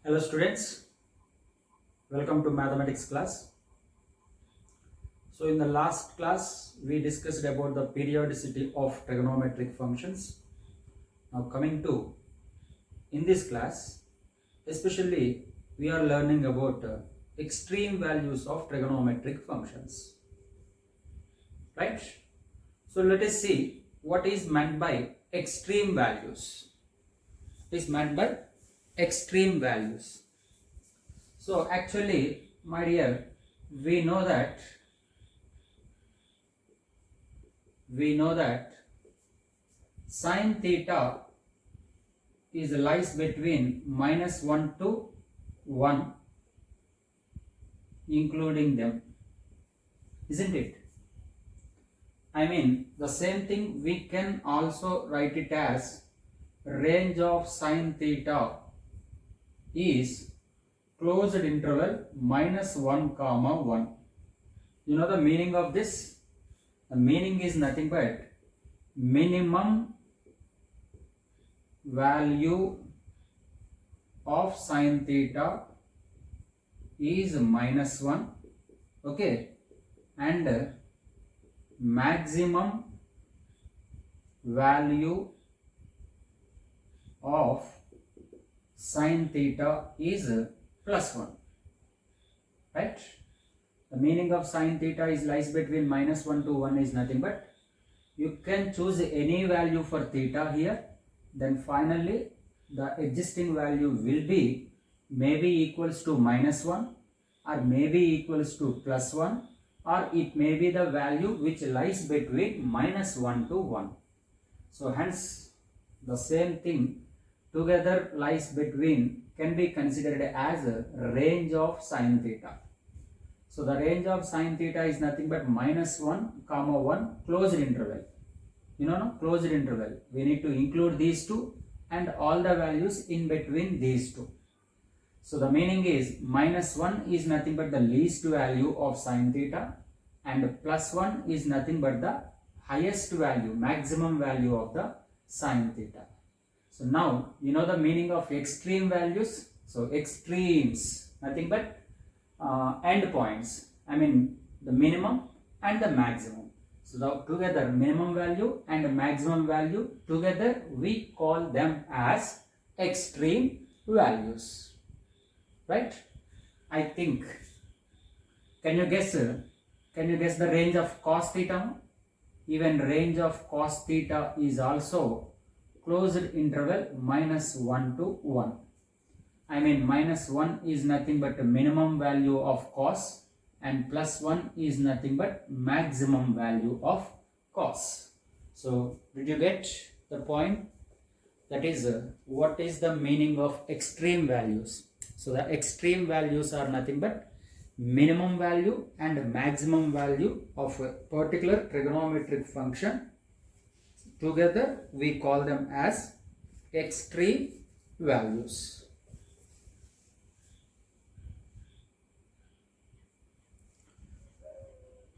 Hello students, welcome to mathematics class. So in the last class we discussed about the periodicity of trigonometric functions. Now coming to in this class, especially we are learning about extreme values of trigonometric functions. Right? So let us see what is meant by extreme values. It is meant by extreme values. So actually, my dear, we know that sine theta is lies between -1 to 1, including them, isn't it? I mean, the same thing we can also write it as range of sine theta is closed interval -1 comma 1. You know the meaning of this? The meaning is nothing but minimum value of sine theta is -1, okay, and maximum value of sine theta is +1, right? The meaning of sine theta is lies between -1 to 1 is nothing but you can choose any value for theta here, then finally the existing value will be maybe equals to -1 or maybe equals to +1, or it may be the value which lies between -1 to 1. So hence the same thing together lies between can be considered as a range of sine theta. So the range of sine theta is nothing but -1 comma 1 closed interval. You know, no? Closed interval. We need to include these two and all the values in between these two. So the meaning is -1 is nothing but the least value of sine theta, and +1 is nothing but the highest value, maximum value of the sine theta. So now you know the meaning of extreme values. So extremes, nothing but end points. I mean the minimum and the maximum. So the together minimum value and maximum value together we call them as extreme values. Right? I think. Can you guess? Can you guess the range of cos theta? Even range of cos theta is also closed interval -1 to 1. I mean -1 is nothing but the minimum value of cos, and +1 is nothing but maximum value of cos. So did you get the point? That is what is the meaning of extreme values. So the extreme values are nothing but minimum value and maximum value of a particular trigonometric function. Together we call them as extreme values.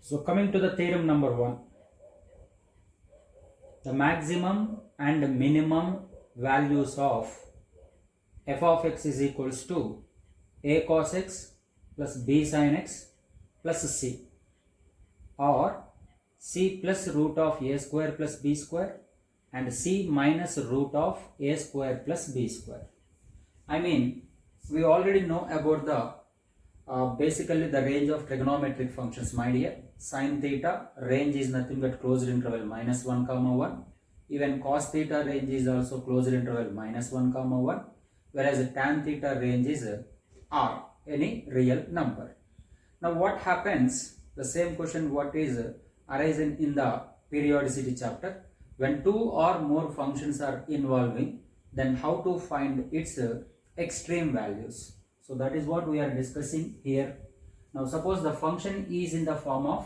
So coming to the theorem number 1, the maximum and minimum values of f of x is equals to a cos x plus b sin x plus c, or c plus root of a square plus b square and c minus root of a square plus b square. I mean, we already know about the basically the range of trigonometric functions, my dear. Sin theta range is nothing but closed interval -1 comma 1. Even cos theta range is also closed interval -1 comma 1. Whereas tan theta range is r, any real number. Now what happens? The same question what is arising in the periodicity chapter. When two or more functions are involving, then how to find its extreme values. So that is what we are discussing here. Now suppose the function is in the form of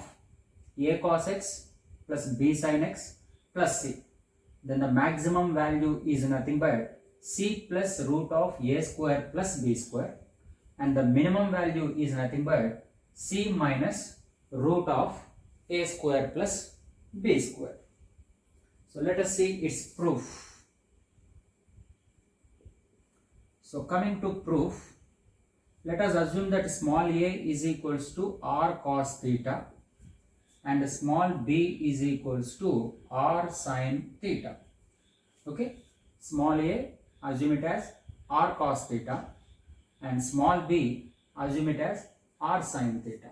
a cos x plus b sin x plus c. Then the maximum value is nothing but c plus root of a square plus b square, and the minimum value is nothing but c minus root of a square plus b square. So let us see its proof. So coming to proof, let us assume that small a is equals to r cos theta and small b is equals to r sin theta. Okay, small a, assume it as r cos theta, and small b, assume it as r sin theta.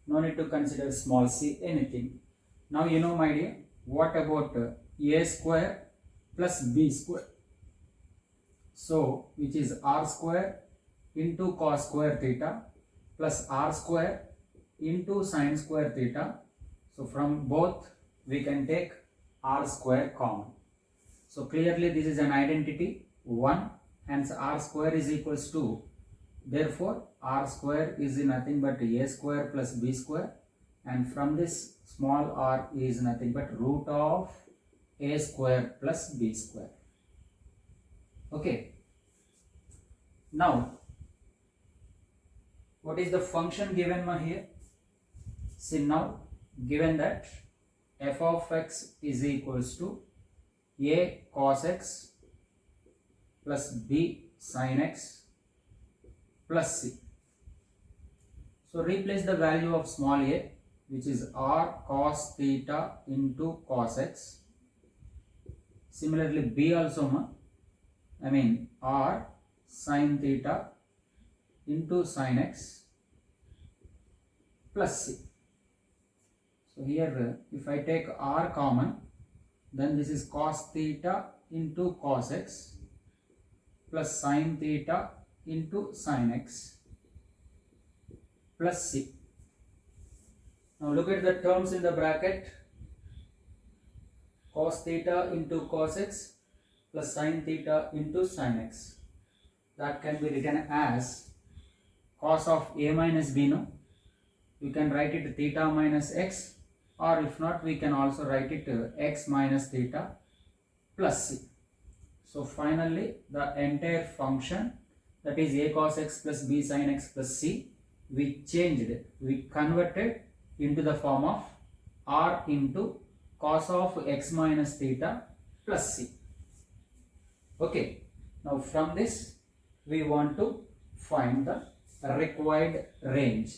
No need to consider small c anything. Now you know, my dear, what about a square plus b square? So which is r square into cos square theta plus r square into sin square theta. So from both we can take r square common. So clearly this is an identity 1, hence r square is equals to, therefore r square is nothing but a square plus b square, and from this small r is nothing but root of a square plus b square. Okay. Now what is the function given here? See, now given that f of x is equals to a cos x plus b sin x plus c. So replace the value of small a, which is r cos theta into cos x. Similarly b also, r sin theta into sin x plus c. So here if I take r common, then this is cos theta into cos x plus sin theta into sin x plus c. Now look at the terms in the bracket. Cos theta into cos x plus sin theta into sin x. That can be written as cos of a minus b, no? You can write it theta minus x, or if not, we can also write it x minus theta plus c. So finally the entire function, that is a cos x plus b sin x plus c, we changed it, we converted into the form of r into cos of x minus theta plus c. Okay, now from this we want to find the required range.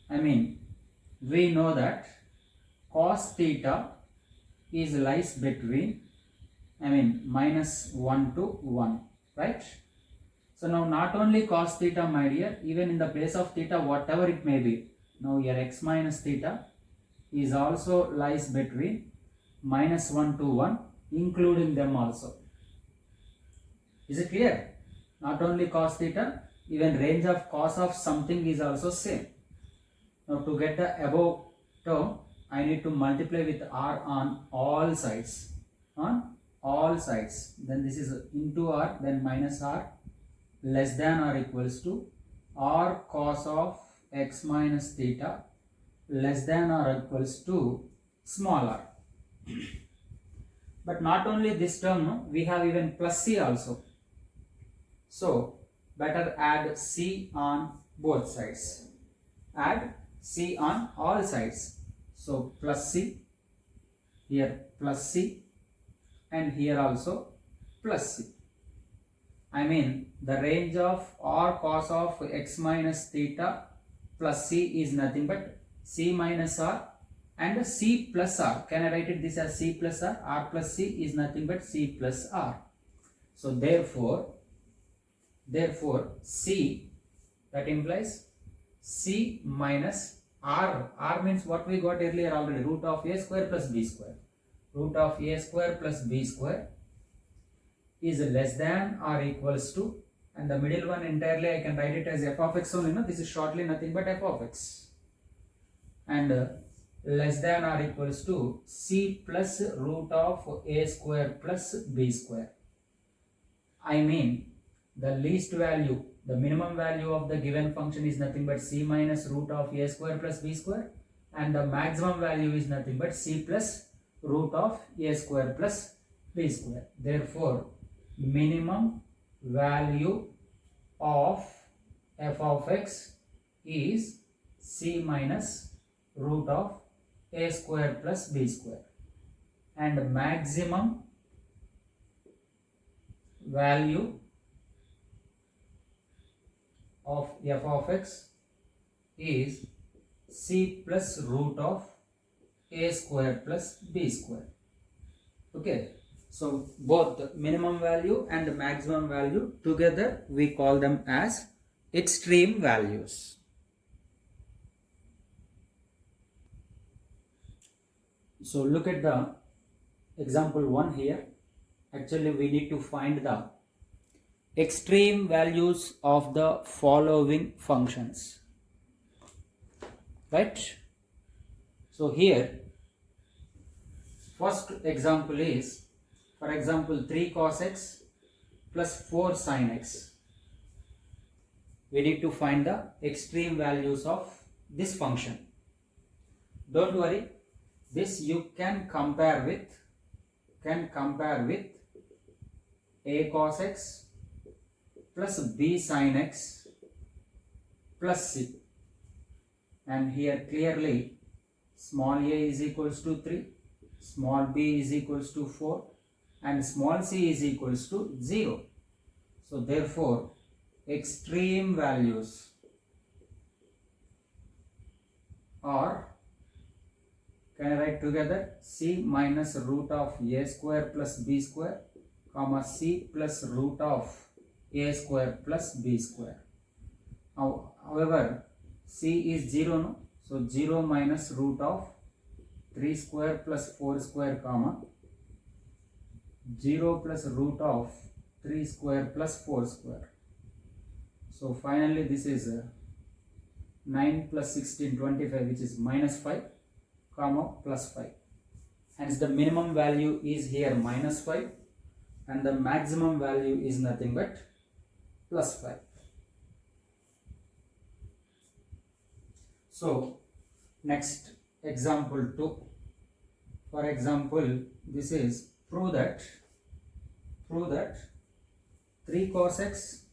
We know that cos theta is lies between minus 1 to 1, right? So now not only cos theta, my dear, even in the place of theta, whatever it may be, now your x minus theta is also lies between minus 1 to 1, including them also. Is it clear? Not only cos theta, even range of cos of something is also same. Now to get the above term, I need to multiply with r on all sides. On all sides. Then this is into r, then minus r, less than or equals to r cos of x minus theta less than or equals to small r. But not only this term, no, we have even plus c also. So better add c on both sides. Add c on all sides. So plus c, here plus c, and here also plus c. The range of r cos of x minus theta plus c is nothing but c minus r and c plus r. Can I write it this as c plus r? R plus c is nothing but c plus r. So therefore c, that implies c minus r. R means what we got earlier already, root of a square plus b square. Root of a square plus b square is less than or equals to, and the middle one entirely I can write it as f of x only. No, this is shortly nothing but f of x, and less than or equals to c plus root of a square plus b square. The least value, the minimum value of the given function is nothing but c minus root of a square plus b square, and the maximum value is nothing but c plus root of a square plus b square. Therefore minimum value of f of x is c minus root of a square plus b square, and maximum value of f of x is c plus root of a square plus b square. Okay, so both the minimum value and the maximum value together we call them as extreme values. So look at the example 1 here. Actually we need to find the extreme values of the following functions, right? So here first example is, for example, 3 cos x plus 4 sin x. We need to find the extreme values of this function. Don't worry, this you can compare with a cos x plus b sin x plus c, and here clearly small a is equals to 3, small b is equals to 4, and small c is equals to 0. So therefore extreme values are, can I write together, c minus root of a square plus b square comma c plus root of a square plus b square. However c is 0, no? So 0 minus root of 3 square plus 4 square comma 0 plus root of 3 square plus 4 square. So finally this is 9 plus 16 25, which is minus 5 comma plus 5. Hence the minimum value is here minus 5 and the maximum value is nothing but plus 5. So next example 2. For example, this is prove that 3 cos x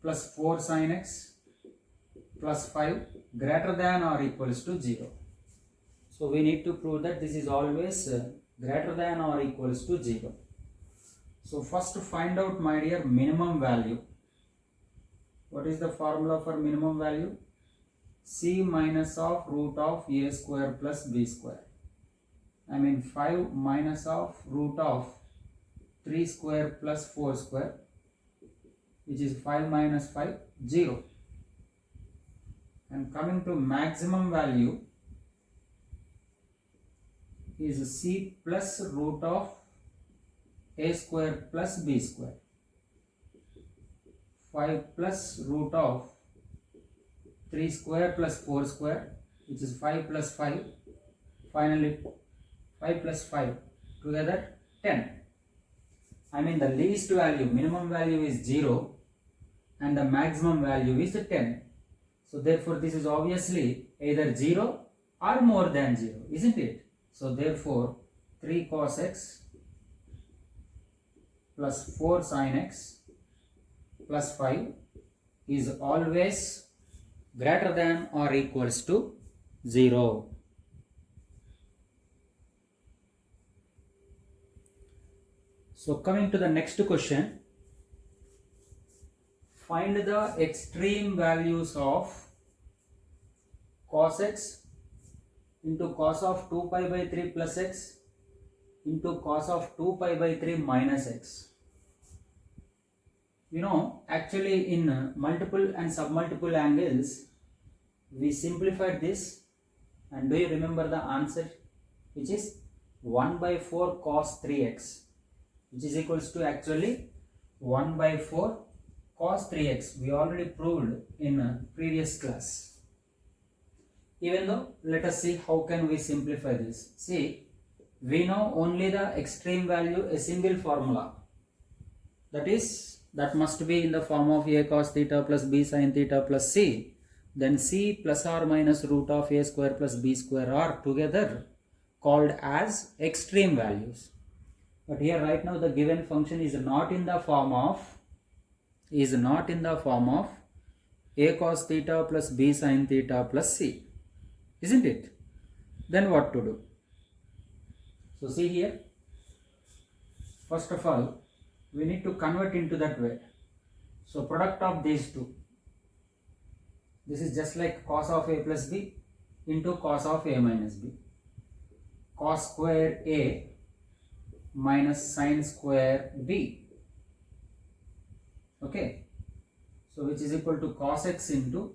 plus 4 sin x plus 5 greater than or equals to 0. So we need to prove that this is always greater than or equals to 0. So first find out, my dear, minimum value. What is the formula for minimum value? C minus of root of a square plus b square. I mean 5 minus of root of 3 square plus 4 square, which is 5 minus 5, 0. And coming to maximum value is c plus root of a square plus b square. 5 plus root of 3 square plus 4 square, which is 5 plus 5. Finally 5 plus 5 together 10. I mean the least value, minimum value is 0 and the maximum value is 10. So therefore this is obviously either 0 or more than 0, isn't it? So therefore 3 cos x plus 4 sin x plus 5 is always greater than or equals to 0. So coming to the next question, find the extreme values of cos x into cos of 2 pi by 3 plus x into cos of 2 pi by 3 minus x. You know, actually in multiple and submultiple angles, we simplified this, and do you remember the answer, which is 1 by 4 cos 3x, which is equals to actually 1 by 4 cos 3x. We already proved in a previous class. Even though, let us see how can we simplify this. See, we know only the extreme value, a single formula, that must be in the form of a cos theta plus b sin theta plus c. Then c plus or minus root of a square plus b square are together called as extreme values. But here right now the given function is not in the form of a cos theta plus b sin theta plus c, isn't it? Then what to do? So see here, first of all we need to convert into that way. So product of these two, this is just like cos of a plus b into cos of a minus b. Cos square a minus sin square b. Okay. So which is equal to cos x into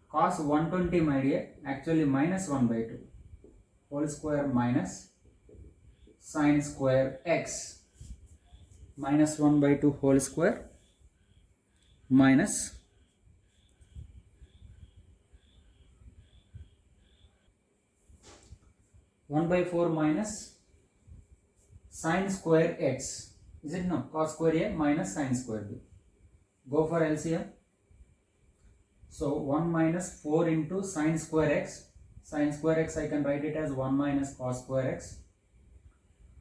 cos 120, my dear, actually minus 1 by 2 whole square minus sin square x minus 1 by 2 whole square minus 1 by 4 minus sin square x. Is it no? Cos square a minus sin square b. Go for LCM. So 1 minus 4 into sin square x. Sin square x I can write it as 1 minus cos square x.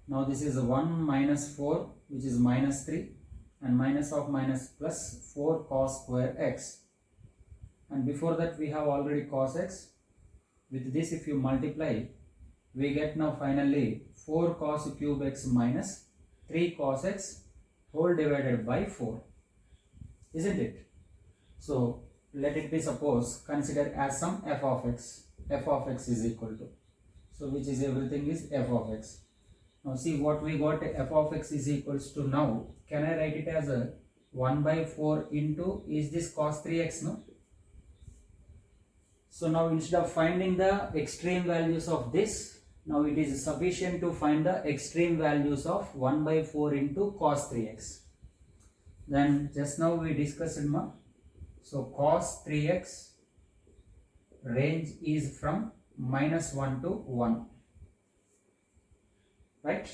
Now this is 1 minus 4, which is minus 3, and minus of minus plus 4 cos square x. And before that we have already cos x. With this if you multiply, we get now finally 4 cos cube x minus 3 cos x whole divided by 4. Isn't it? So let it be suppose considered as some f of x. F of x is equal to, so which is everything is f of x. Now see what we got, f of x is equals to, now can I write it as a 1 by 4 into, is this cos 3x, no? So now instead of finding the extreme values of this, now it is sufficient to find the extreme values of 1 by 4 into cos 3x. Then just now we discussed, so cos 3x range is from minus 1 to 1, right?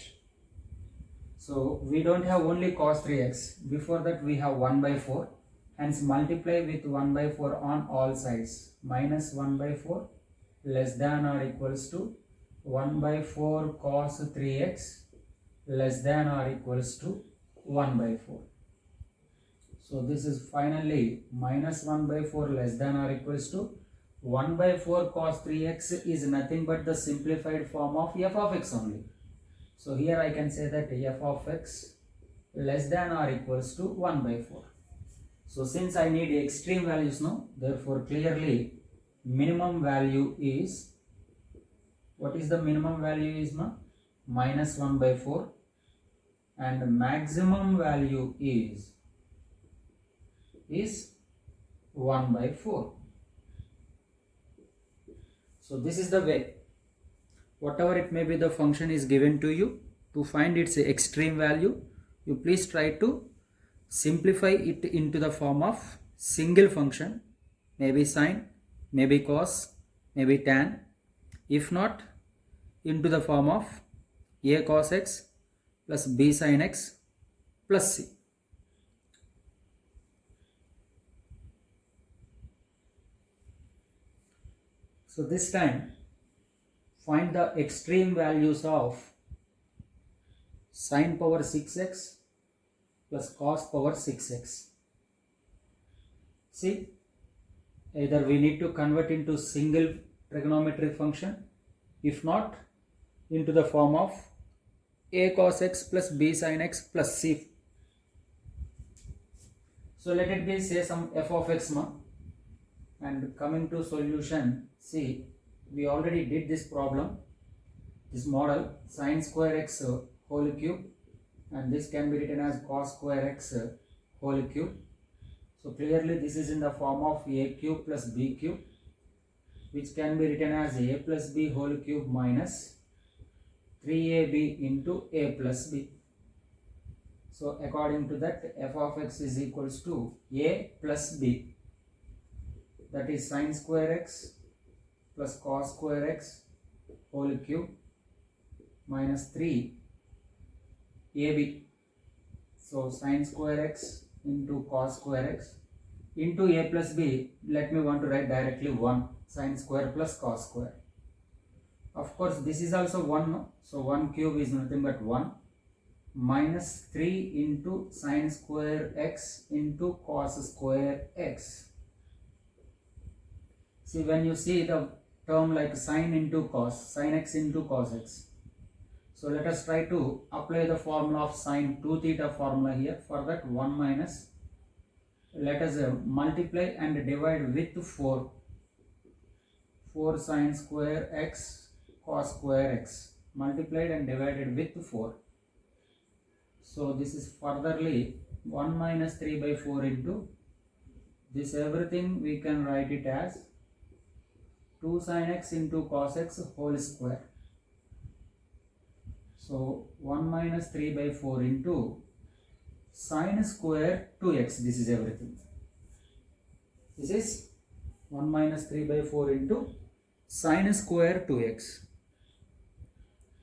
So we don't have only cos 3x, before that we have 1 by 4, hence multiply with 1 by 4 on all sides. Minus 1 by 4 less than or equals to 1 by 4 cos 3x less than or equals to 1 by 4. So this is finally minus 1 by 4 less than or equals to 1 by 4 cos 3x is nothing but the simplified form of f of x only. So here I can say that f of x less than or equals to 1 by 4. So since I need extreme values now, therefore clearly minimum value is, what is the minimum value is now? Minus 1 by 4, and maximum value is 1 by 4. So this is the way, whatever it may be the function is given to you, to find its extreme value, you please try to simplify it into the form of single function, maybe sine, maybe cos, maybe tan, if not into the form of a cos x plus b sin x plus c. So this time find the extreme values of sin power 6x plus cos power 6x. See, either we need to convert into single trigonometric function, if not into the form of a cos x plus b sin x plus c. So let it be say some f of x, and coming to solution, see, we already did this problem, this model, sin square x whole cube, and this can be written as cos square x whole cube. So clearly this is in the form of a cube plus b cube, which can be written as a plus b whole cube minus 3ab into a plus b. So according to that, f of x is equals to a plus b, that is sin square x plus cos square x whole cube minus 3 ab. So sin square x into cos square x into a plus b, let me want to write directly 1 sin square plus cos square. Of course this is also 1, no? So 1 cube is nothing but 1 minus 3 into sin square x into cos square x. See, when you see the term like sin into cos, sin x into cos x. So let us try to apply the formula of sin 2 theta formula here. For that 1 minus let us multiply and divide with 4. 4 sine square x cos square x multiplied and divided with 4. So this is furtherly 1 minus 3 by 4 into this, everything we can write it as 2 sine x into cos x whole square. So 1 minus 3 by 4 into sine square 2x, this is everything. This is 1 minus 3 by 4 into sine square 2x.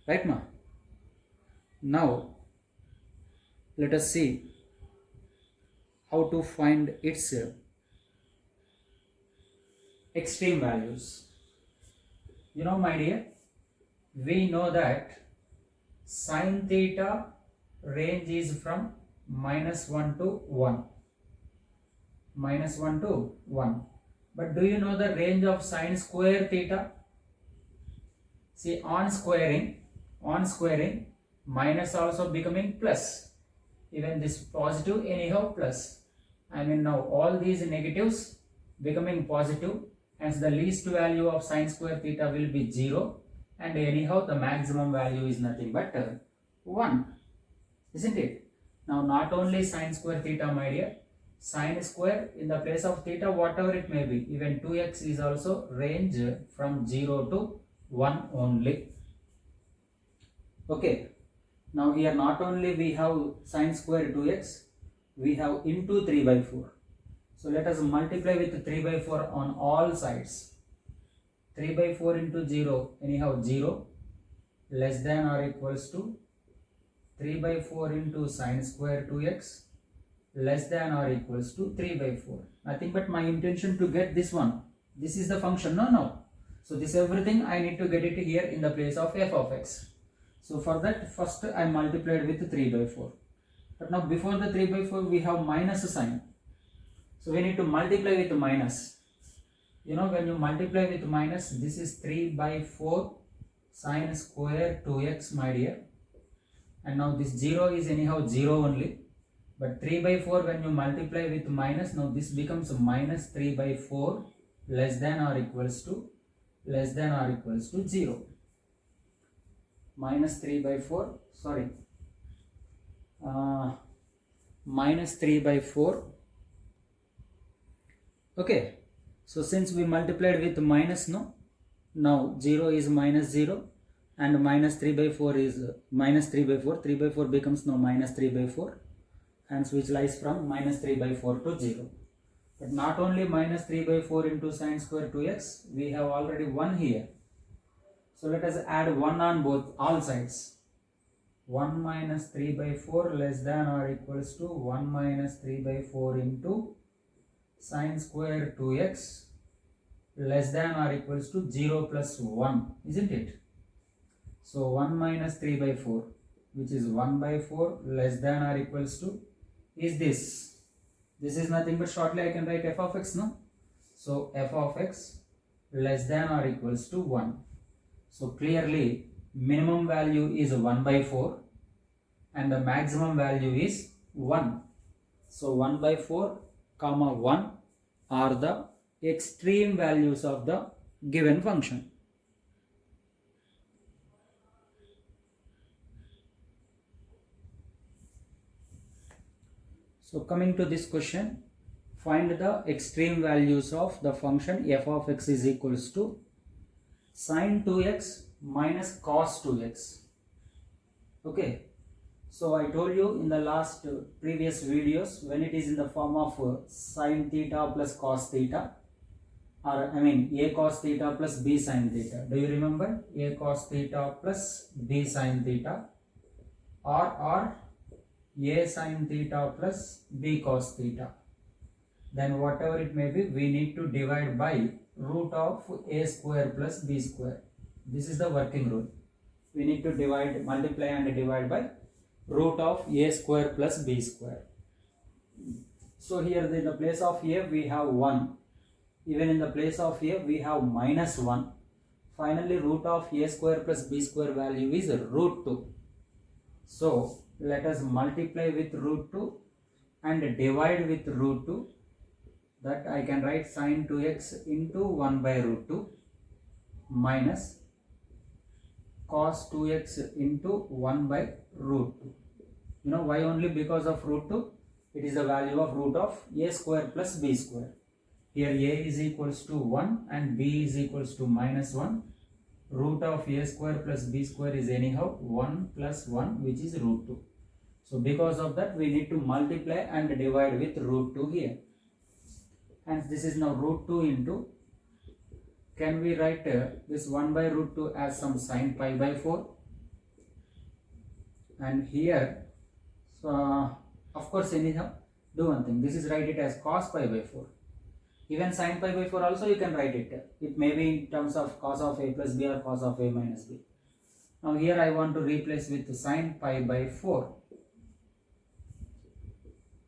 Right, ma? Now let us see how to find its extreme values. You know, my dear, we know that sine theta range is from -1 to 1. -1 to 1. But do you know the range of sine square theta? See, on squaring, minus also becoming plus. Even this positive anyhow plus. I mean, now all these negatives becoming positive, hence the least value of sine square theta will be 0, and anyhow the maximum value is nothing but 1, isn't it? Now not only sine square theta, my dear, sine square in the place of theta, whatever it may be, even 2x is also range from 0 to 1 only. Okay, now here not only we have sine square 2x, we have into 3 by 4. So let us multiply with 3 by 4 on all sides. 3 by 4 into 0, anyhow 0, less than or equals to 3 by 4 into sine square 2x, less than or equals to 3 by 4. Nothing but my intention to get this one. This is the function, no. So this everything I need to get it here in the place of f of x. So for that, first I multiplied with 3 by 4. But now before the 3 by 4 we have minus sign. So we need to multiply with minus. You know, when you multiply with minus, this is 3 by 4 sine square 2x, my dear. And now this 0 is anyhow 0 only. But 3 by 4 when you multiply with minus, now this becomes minus 3 by 4 less than or equals to 0. Minus 3 by 4, sorry. Minus 3 by 4. Okay. So since we multiplied with minus, no, now 0 is minus 0 and minus 3 by 4 is minus 3 by 4. 3 by 4 becomes now minus 3 by 4, and which lies from minus 3 by 4 to 0. But not only minus 3 by 4 into sine square 2x, we have already 1 here. So let us add 1 on all sides. 1 minus 3 by 4 less than or equals to 1 minus 3 by 4 into sine square 2x less than or equals to 0 plus 1, isn't it? So 1 minus 3 by 4, which is 1 by 4 less than or equals to, is this. This is nothing but shortly I can write f of x, no? So f of x less than or equals to 1. So clearly minimum value is 1 by 4 and the maximum value is 1. So 1 by 4 comma 1 are the extreme values of the given function. So coming to this question, find the extreme values of the function f of x is equals to sine 2x minus cos 2x. Okay, so I told you in the last previous videos, when it is in the form of sine theta plus cos theta, or I mean a cos theta plus b sine theta. Do you remember? A cos theta plus b sine theta, or a sine theta plus b cos theta. Then whatever it may be, we need to divide by root of a square plus b square. This is the working rule. We need to multiply and divide by root of a square plus b square. So here in the place of a we have 1. Even in the place of a we have minus 1. Finally root of a square plus b square value is root 2. So let us multiply with root 2 and divide with root 2, that I can write sine 2x into 1 by root 2 minus cos 2x into 1 by root 2. You know why? Only because of root 2. It is the value of root of a square plus b square. Here a is equals to 1 and b is equals to minus 1. Root of a square plus b square is anyhow 1 plus 1, which is root 2. So because of that, we need to multiply and divide with root 2 here. Hence this is now root 2 into, can we write this 1 by root 2 as some sine pi by 4? And here, so of course anyhow, do one thing, this is write it as cos pi by 4. Even sine pi by 4 also you can write it. It may be in terms of cos of a plus b or cos of a minus b. Now here I want to replace with sine pi by 4.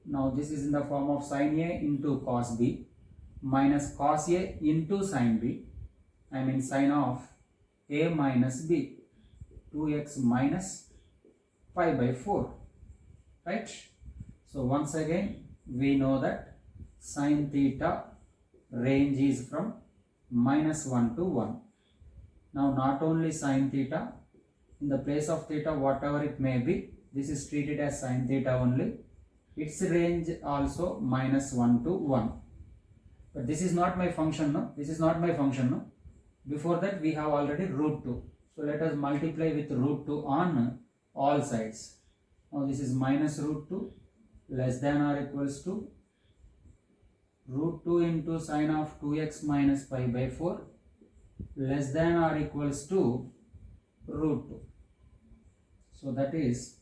Now this is in the form of sine a into cos b minus cos a into sine b. I mean sine of a minus b, 2x minus pi by 4, right? So once again we know that sine theta range is from minus 1 to 1. Now not only sine theta, in the place of theta whatever it may be, this is treated as sine theta only. Its range also minus 1 to 1. But this is not my function, no? This is not my function, no? Before that we have already root 2. So let us multiply with root 2 on all sides. Now this is minus root 2 less than or equals to root 2 into sine of 2x minus pi by 4 less than or equals to root 2. So that is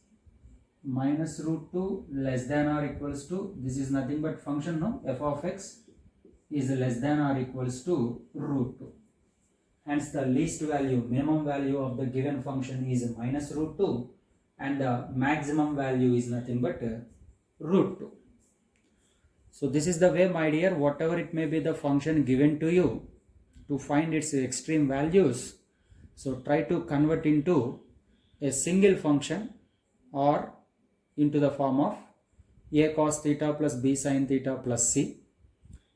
minus root 2 less than or equals to, this is nothing but function, no? F of x is less than or equals to root 2. Hence the least value, minimum value of the given function is minus root 2 and the maximum value is nothing but root 2. So this is the way, my dear, whatever it may be the function given to you, to find its extreme values, so try to convert into a single function or into the form of a cos theta plus b sin theta plus c.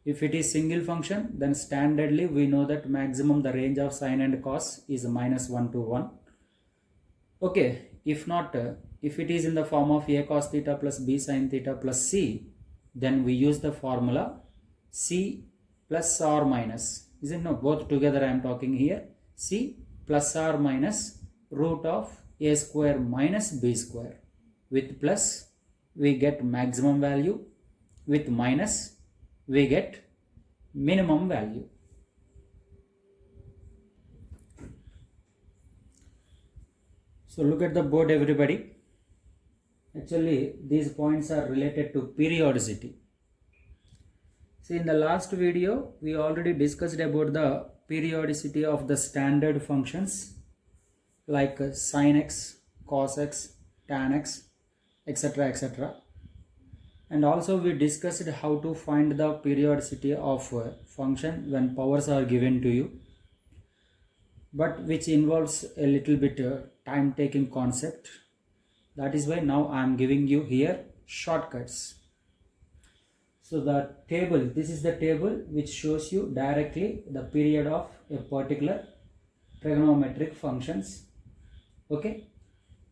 If it is single function, then standardly we know that maximum the range of sine and cos is minus 1 to 1. Okay, if not, if it is in the form of a cos theta plus b sin theta plus c, then we use the formula c plus or minus. Is it no? Both together I am talking here. C plus or minus root of a square minus b square. With plus we get maximum value, with minus we get minimum value. So look at the board, everybody. Actually these points are related to periodicity. See, in the last video we already discussed about the periodicity of the standard functions like sin x, cos x, tan x, etc., etc. And also we discussed how to find the periodicity of a function when powers are given to you, but which involves a little bit time taking concept. That is why now I am giving you here shortcuts. So the table, this is the table which shows you directly the period of a particular trigonometric functions. Okay,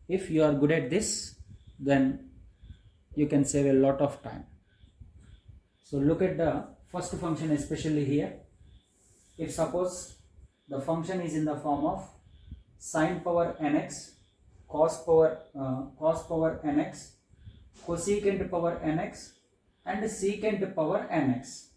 if you are good at this, then you can save a lot of time. So look at the first function, especially here. If suppose the function is in the form of sine power nx, cos power nx, cosecant power nx and secant power nx.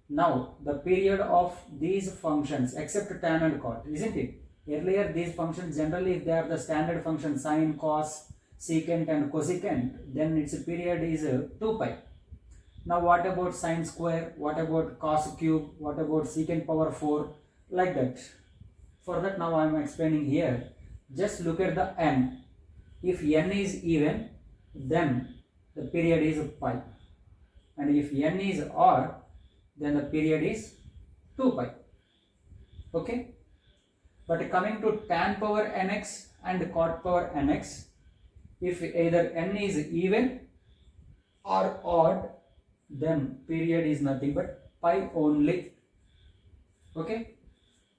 Now the period of these functions except tan and cot, isn't it? Earlier these functions generally, if they are the standard function sine, cos, secant and cosecant, then its period is 2 pi. Now what about sine square, what about cos cube, what about secant power 4, like that. For that now I am explaining here. Just look at the n. If n is even, then the period is pi, and if n is odd, then the period is 2 pi. Okay, but coming to tan power nx and cot power nx, if either n is even are odd, then period is nothing but pi only. Okay,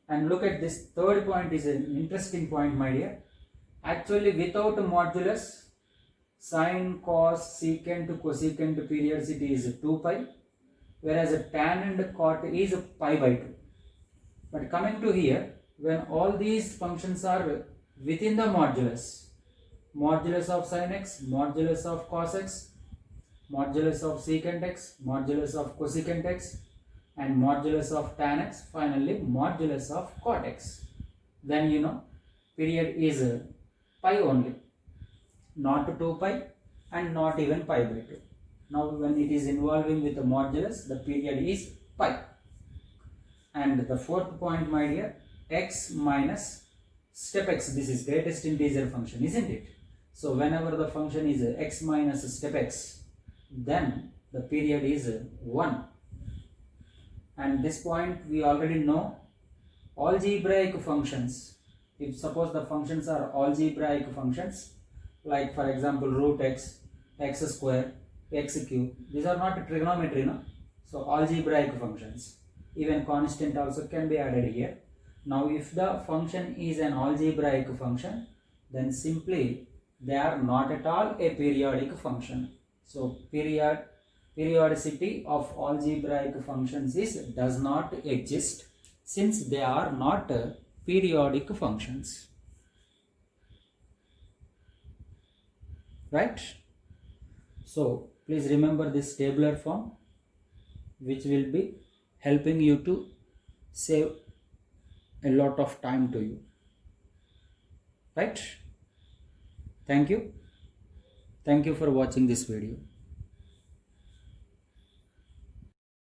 and look at this third point, is an interesting point, my dear. Actually, without modulus, sine, cos, secant, cosecant periods, it is 2 pi, whereas a tan and cot is pi by 2. But coming to here, when all these functions are within the modulus, modulus of sin x, modulus of cos x, modulus of secant x, modulus of cosecant x, and modulus of tan x, finally modulus of cot x, then you know period is pi only, not 2 pi and not even pi by 2. Now when it is involving with the modulus, the period is pi. And the fourth point, my dear, x minus step x, this is greatest integer function, isn't it? So whenever the function is x minus step x, then the period is 1. And this point we already know. Algebraic functions, if suppose the functions are algebraic functions, like for example root x, x square, x cube, these are not trigonometry, no? So algebraic functions, even constant also can be added here. Now if the function is an algebraic function, then simply they are not at all a periodic function. So periodicity of algebraic functions does not exist, since they are not periodic functions, right? So please remember this tabular form, which will be helping you to save a lot of time to you, right? Thank you for watching this video.